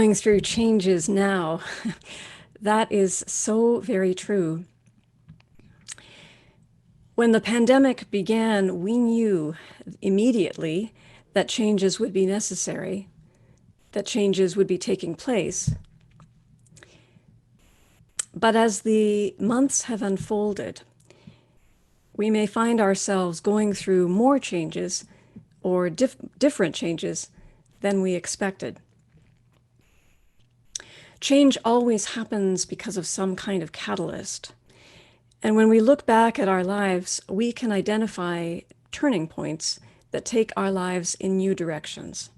Going through changes now. That is so very true. When the pandemic began, we knew immediately that changes would be necessary, that changes would be taking place. But as the months have unfolded, we may find ourselves going through more changes or different changes than we expected. Change always happens because of some kind of catalyst. And when we look back at our lives, we can identify turning points that take our lives in new directions.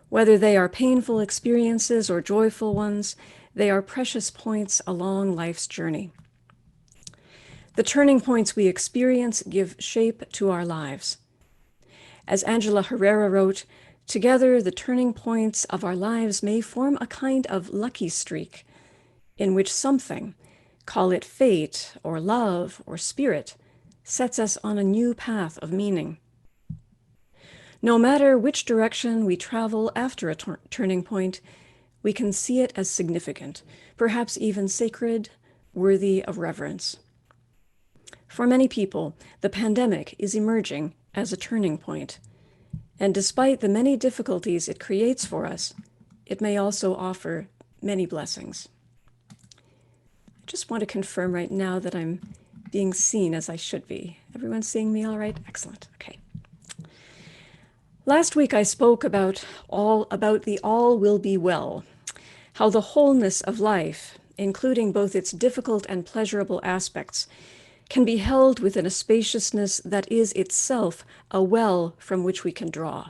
Whether they are painful experiences or joyful ones, they are precious points along life's journey. The turning points we experience give shape to our lives. As Angela Herrera wrote, together the turning points of our lives may form a kind of lucky streak in which something, call it fate or love or spirit, sets us on a new path of meaning. No matter which direction we travel after a turning point, we can see it as significant, perhaps even sacred, worthy of reverence. For many people, the pandemic is emerging as a turning point, and despite the many difficulties it creates for us, it may also offer many blessings. I just want to confirm right now that I'm being seen as I should be. Everyone seeing me all right? Excellent. Okay. Last week I spoke about the all will be well, how the wholeness of life, including both its difficult and pleasurable aspects, can be held within a spaciousness that is itself a well from which we can draw.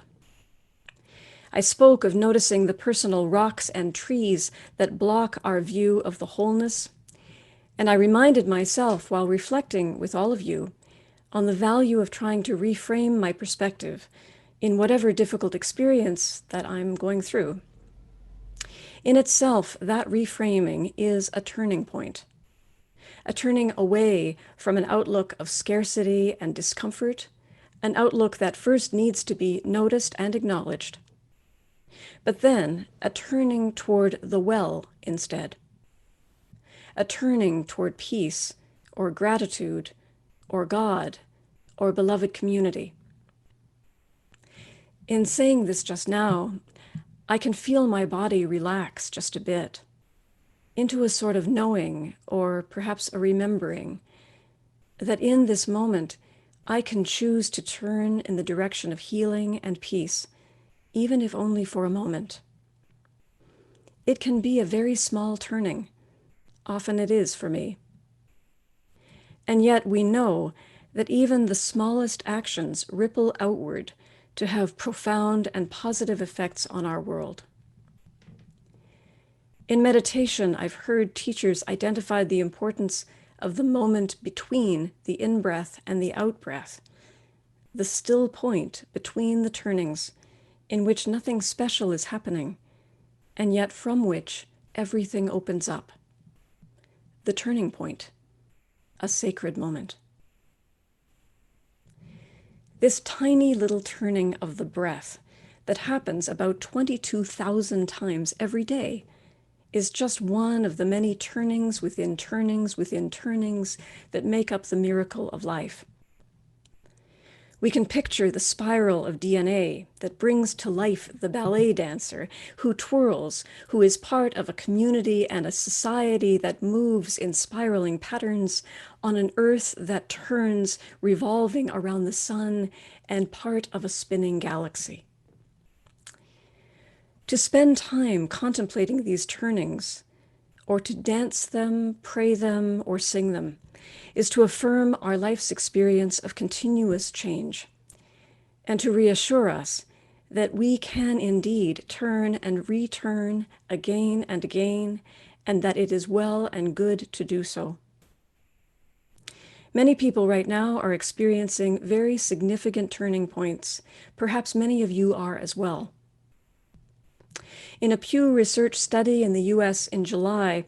I spoke of noticing the personal rocks and trees that block our view of the wholeness, and I reminded myself while reflecting with all of you on the value of trying to reframe my perspective in whatever difficult experience that I'm going through. In itself, that reframing is a turning point, a turning away from an outlook of scarcity and discomfort, an outlook that first needs to be noticed and acknowledged, but then a turning toward the well instead, a turning toward peace or gratitude or God or beloved community. In saying this just now, I can feel my body relax just a bit into a sort of knowing, or perhaps a remembering, that in this moment I can choose to turn in the direction of healing and peace, even if only for a moment. It can be a very small turning. Often it is for me. And yet we know that even the smallest actions ripple outward to have profound and positive effects on our world. In meditation, I've heard teachers identify the importance of the moment between the in-breath and the out-breath, the still point between the turnings in which nothing special is happening, and yet from which everything opens up. The turning point, a sacred moment. This tiny little turning of the breath that happens about 22,000 times every day is just one of the many turnings within turnings within turnings that make up the miracle of life. We can picture the spiral of DNA that brings to life the ballet dancer who twirls, who is part of a community and a society that moves in spiraling patterns on an earth that turns, revolving around the sun and part of a spinning galaxy. To spend time contemplating these turnings, or to dance them, pray them, or sing them, is to affirm our life's experience of continuous change, and to reassure us that we can indeed turn and return again and again, and that it is well and good to do so. Many people right now are experiencing very significant turning points. Perhaps many of you are as well. In a Pew Research study in the US in July,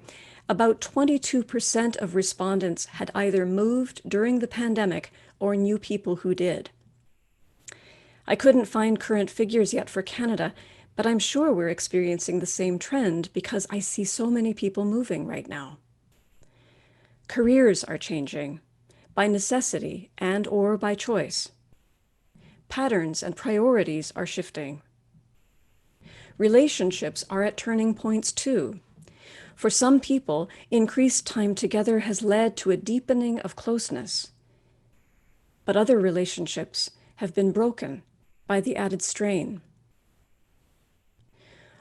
about 22% of respondents had either moved during the pandemic or knew people who did. I couldn't find current figures yet for Canada, But I'm sure we're experiencing the same trend because I see so many people moving right now. Careers are changing by necessity and or by choice. Patterns and priorities are shifting. Relationships are at turning points too. For some people, increased time together has led to a deepening of closeness. But other relationships have been broken by the added strain.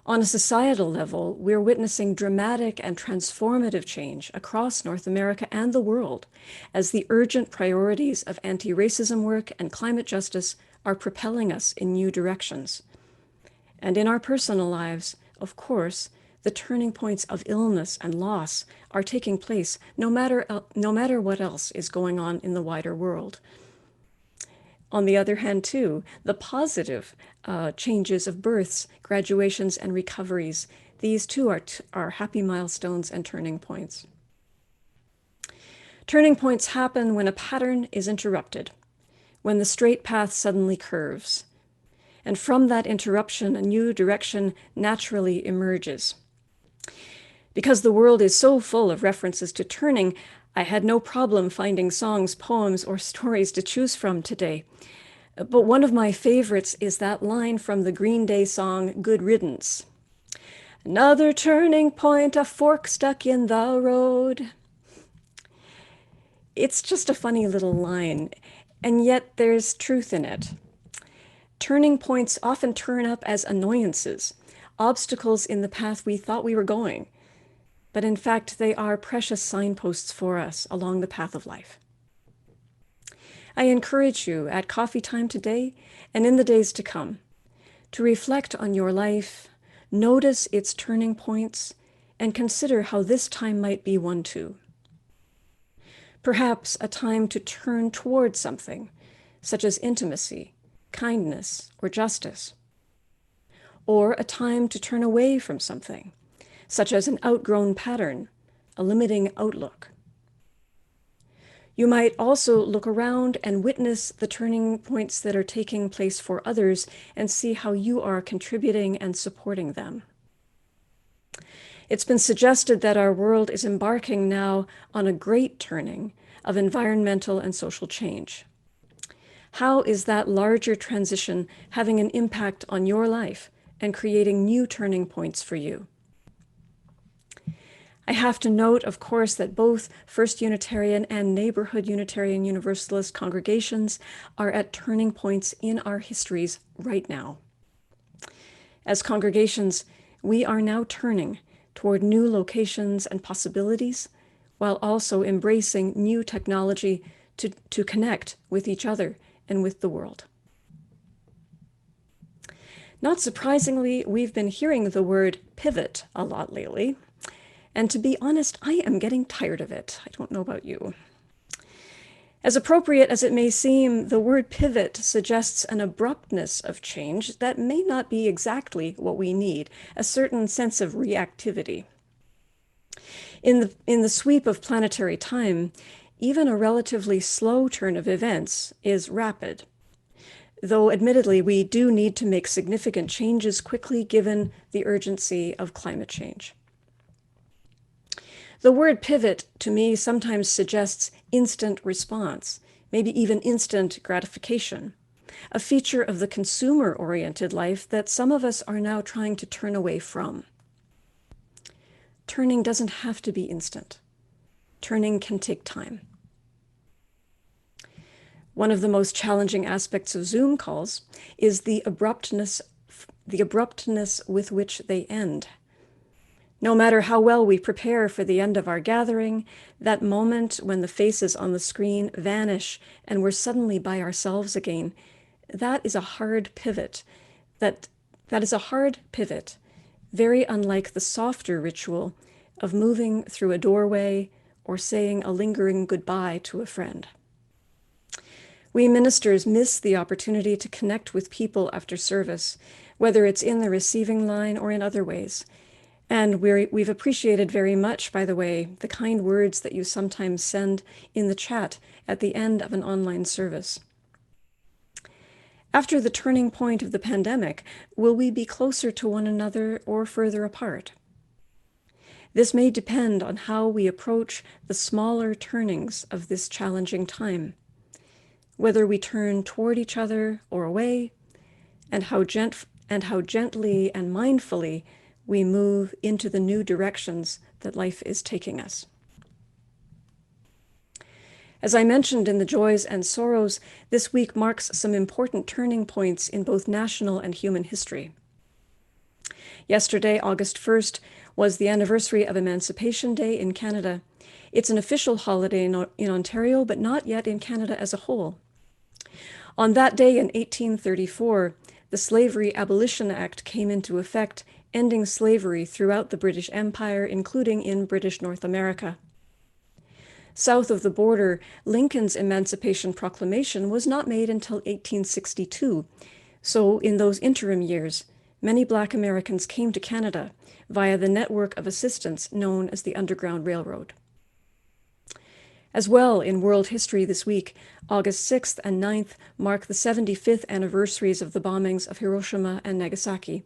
On a societal level, we're witnessing dramatic and transformative change across North America and the world as the urgent priorities of anti-racism work and climate justice are propelling us in new directions. And in our personal lives, of course, the turning points of illness and loss are taking place no matter what else is going on in the wider world. On the other hand, too, the positive changes of births, graduations, and recoveries, these too are happy milestones and turning points. Turning points happen when a pattern is interrupted, when the straight path suddenly curves. And from that interruption, a new direction naturally emerges. Because the world is so full of references to turning, I had no problem finding songs, poems, or stories to choose from today. But one of my favorites is that line from the Green Day song, Good Riddance. Another turning point, a fork stuck in the road. It's just a funny little line, and yet there's truth in it. Turning points often turn up as annoyances, obstacles in the path we thought we were going. But in fact, they are precious signposts for us along the path of life. I encourage you at coffee time today and in the days to come to reflect on your life, notice its turning points, and consider how this time might be one too. Perhaps a time to turn toward something, such as intimacy, kindness, or justice. Or a time to turn away from something, such as an outgrown pattern, a limiting outlook. You might also look around and witness the turning points that are taking place for others and see how you are contributing and supporting them. It's been suggested that our world is embarking now on a great turning of environmental and social change. How is that larger transition having an impact on your life and creating new turning points for you? I have to note, of course, that both First Unitarian and Neighborhood Unitarian Universalist congregations are at turning points in our histories right now. As congregations, we are now turning toward new locations and possibilities, while also embracing new technology to connect with each other and with the world. Not surprisingly, we've been hearing the word pivot a lot lately. And to be honest, I am getting tired of it. I don't know about you. As appropriate as it may seem, the word pivot suggests an abruptness of change that may not be exactly what we need, a certain sense of reactivity. In the sweep of planetary time, even a relatively slow turn of events is rapid. Though admittedly, we do need to make significant changes quickly given the urgency of climate change. The word pivot to me sometimes suggests instant response, maybe even instant gratification, a feature of the consumer-oriented life that some of us are now trying to turn away from. Turning doesn't have to be instant. Turning can take time. One of the most challenging aspects of Zoom calls is the abruptness with which they end. No matter how well we prepare for the end of our gathering, that moment when the faces on the screen vanish and we're suddenly by ourselves again, that is a hard pivot. That is a hard pivot, very unlike the softer ritual of moving through a doorway or saying a lingering goodbye to a friend. We ministers miss the opportunity to connect with people after service, whether it's in the receiving line or in other ways. And we've appreciated very much, by the way, the kind words that you sometimes send in the chat at the end of an online service. After the turning point of the pandemic, will we be closer to one another or further apart? This may depend on how we approach the smaller turnings of this challenging time, whether we turn toward each other or away, and how gently and mindfully we move into the new directions that life is taking us. As I mentioned in the joys and sorrows, this week marks some important turning points in both national and human history. Yesterday, August 1st, was the anniversary of Emancipation Day in Canada. It's an official holiday in Ontario, but not yet in Canada as a whole. On that day in 1834, the Slavery Abolition Act came into effect, ending slavery throughout the British Empire, including in British North America. South of the border, Lincoln's Emancipation Proclamation was not made until 1862, so in those interim years, many Black Americans came to Canada via the network of assistance known as the Underground Railroad. As well, in world history this week, August 6th and 9th mark the 75th anniversaries of the bombings of Hiroshima and Nagasaki.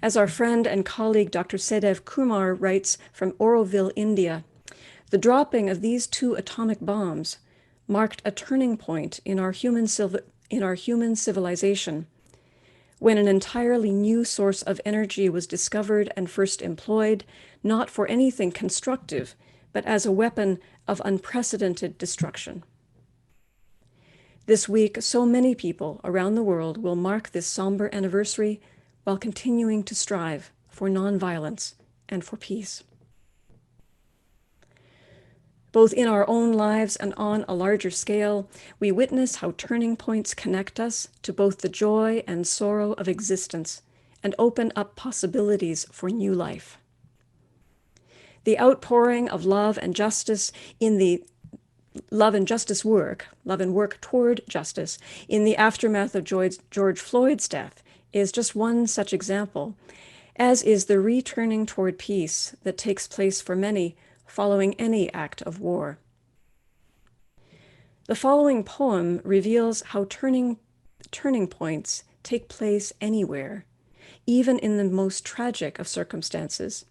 As our friend and colleague Dr. Sadako Kurihara writes from Auroville, India, the dropping of these two atomic bombs marked a turning point in our human civilization, when an entirely new source of energy was discovered and first employed, not for anything constructive, but as a weapon of unprecedented destruction. This week, so many people around the world will mark this somber anniversary while continuing to strive for nonviolence and for peace. Both in our own lives and on a larger scale, we witness how turning points connect us to both the joy and sorrow of existence and open up possibilities for new life. The outpouring of love and justice in the love and work toward justice in the aftermath of George Floyd's death is just one such example, as is the returning toward peace that takes place for many following any act of war. The following poem reveals how turning points take place anywhere, even in the most tragic of circumstances,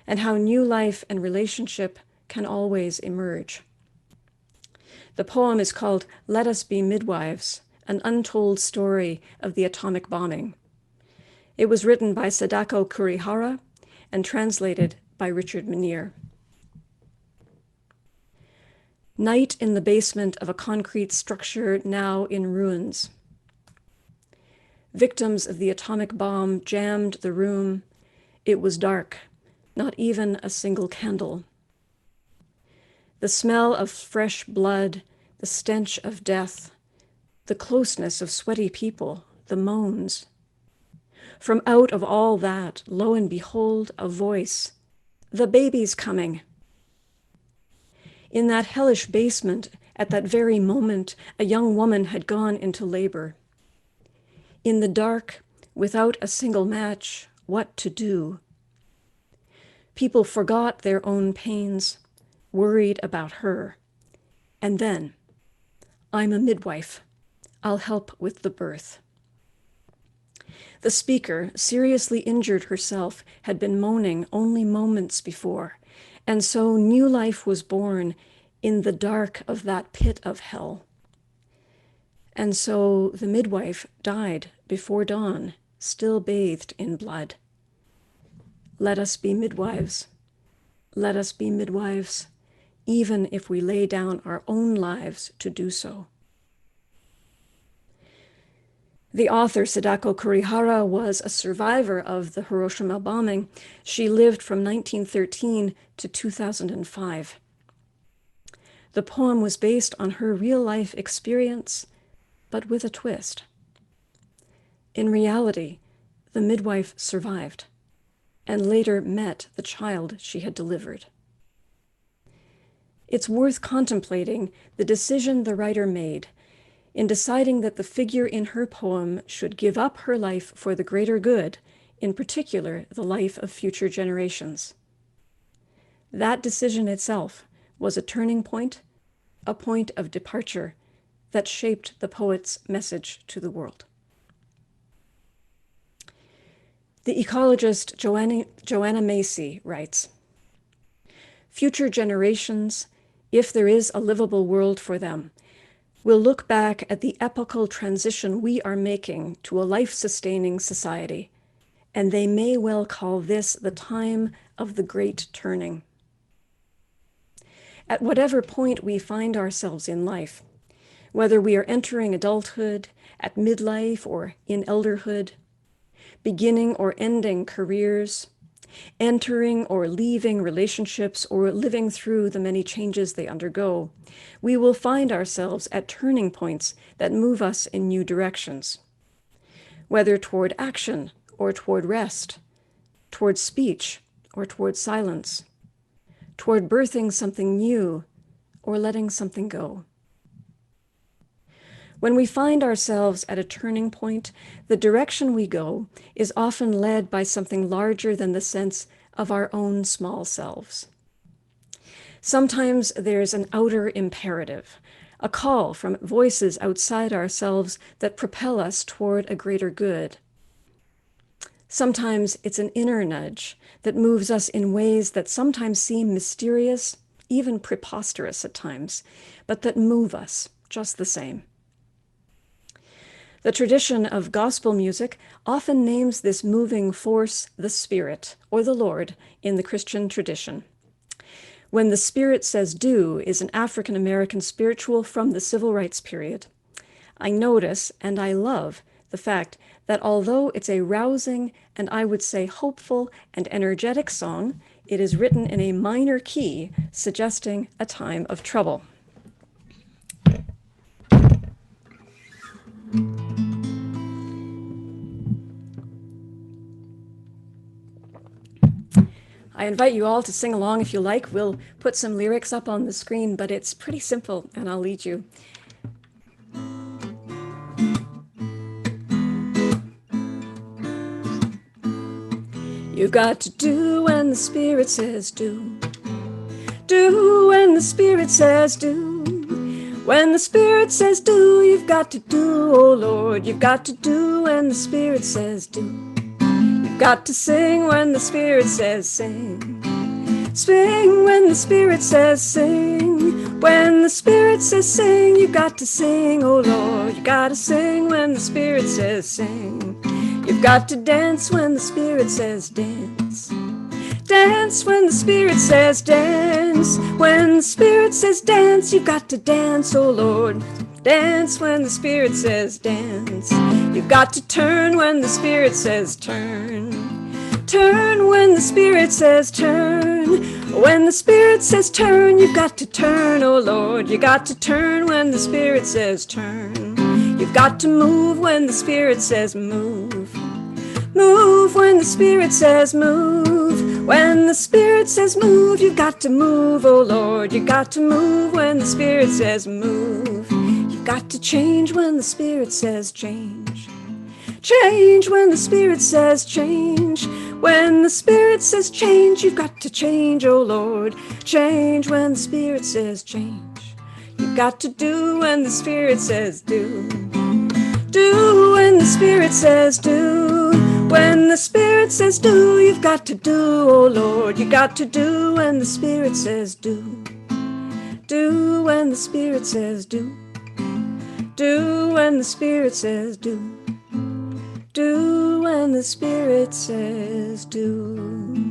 and how new life and relationship can always emerge. The poem is called Let Us Be Midwives, an untold story of the atomic bombing. It was written by Sadako Kurihara and translated by Richard Menier. Night in the basement of a concrete structure now in ruins. Victims of the atomic bomb jammed the room. It was dark, not even a single candle. The smell of fresh blood, the stench of death, the closeness of sweaty people, the moans. From out of all that, lo and behold, a voice. The baby's coming. In that hellish basement, at that very moment, a young woman had gone into labor. In the dark, without a single match, what to do? People forgot their own pains, worried about her. And then, I'm a midwife. I'll help with the birth. The speaker, seriously injured herself, had been moaning only moments before, and so new life was born in the dark of that pit of hell. And so the midwife died before dawn, still bathed in blood. Let us be midwives. Let us be midwives, even if we lay down our own lives to do so. The author, Sadako Kurihara, was a survivor of the Hiroshima bombing. She lived from 1913 to 2005. The poem was based on her real-life experience, but with a twist. In reality, the midwife survived and later met the child she had delivered. It's worth contemplating the decision the writer made in deciding that the figure in her poem should give up her life for the greater good, in particular, the life of future generations. That decision itself was a turning point, a point of departure that shaped the poet's message to the world. The ecologist Joanna Macy writes, "Future generations, if there is a livable world for them, will look back at the epochal transition we are making to a life-sustaining society, and they may well call this the time of the great turning." At whatever point we find ourselves in life, whether we are entering adulthood, at midlife, or in elderhood, beginning or ending careers, entering or leaving relationships, or living through the many changes they undergo, we will find ourselves at turning points that move us in new directions, whether toward action or toward rest, toward speech or toward silence, toward birthing something new or letting something go. When we find ourselves at a turning point, the direction we go is often led by something larger than the sense of our own small selves. Sometimes there's an outer imperative, a call from voices outside ourselves that propel us toward a greater good. Sometimes it's an inner nudge that moves us in ways that sometimes seem mysterious, even preposterous at times, but that move us just the same. The tradition of gospel music often names this moving force the Spirit, or the Lord, in the Christian tradition. When the Spirit Says Do is an African American spiritual from the Civil Rights period. I notice and I love the fact that although it's a rousing and I would say hopeful and energetic song, it is written in a minor key, suggesting a time of trouble. I invite you all to sing along if you like. We'll put some lyrics up on the screen, but it's pretty simple, and I'll lead you. You've got to do when the Spirit says do. Do when the Spirit says do. When the Spirit says do, you've got to do, oh Lord. You've got to do when the Spirit says do. You've got to sing when the Spirit says sing. Sing when the Spirit says sing. When the Spirit says sing, you've got to sing, oh Lord. You've got to sing when the Spirit says sing. You've got to dance when the Spirit says dance. Dance when the Spirit says dance. When the Spirit says dance, you've got to dance, oh Lord. Dance when the Spirit says dance. You've got to turn when the Spirit says turn. Turn when the Spirit says turn. When the Spirit says turn, you've got to turn, oh Lord. You got to turn when the Spirit says turn. You've got to move when the Spirit says move. Move when the Spirit says move. When the Spirit says move, you've got to move, oh Lord. You got to move when the Spirit says move. You've got to change when the Spirit says change. Change when the Spirit says change. When the Spirit says change, you've got to change, oh Lord. Change when the Spirit says change. You've got to do when the Spirit says do. Do when the Spirit says do. When the Spirit says do, you've got to do, oh Lord. You got to do when the Spirit says do. Do when the Spirit says do. Do when the Spirit says do. Do when the Spirit says do.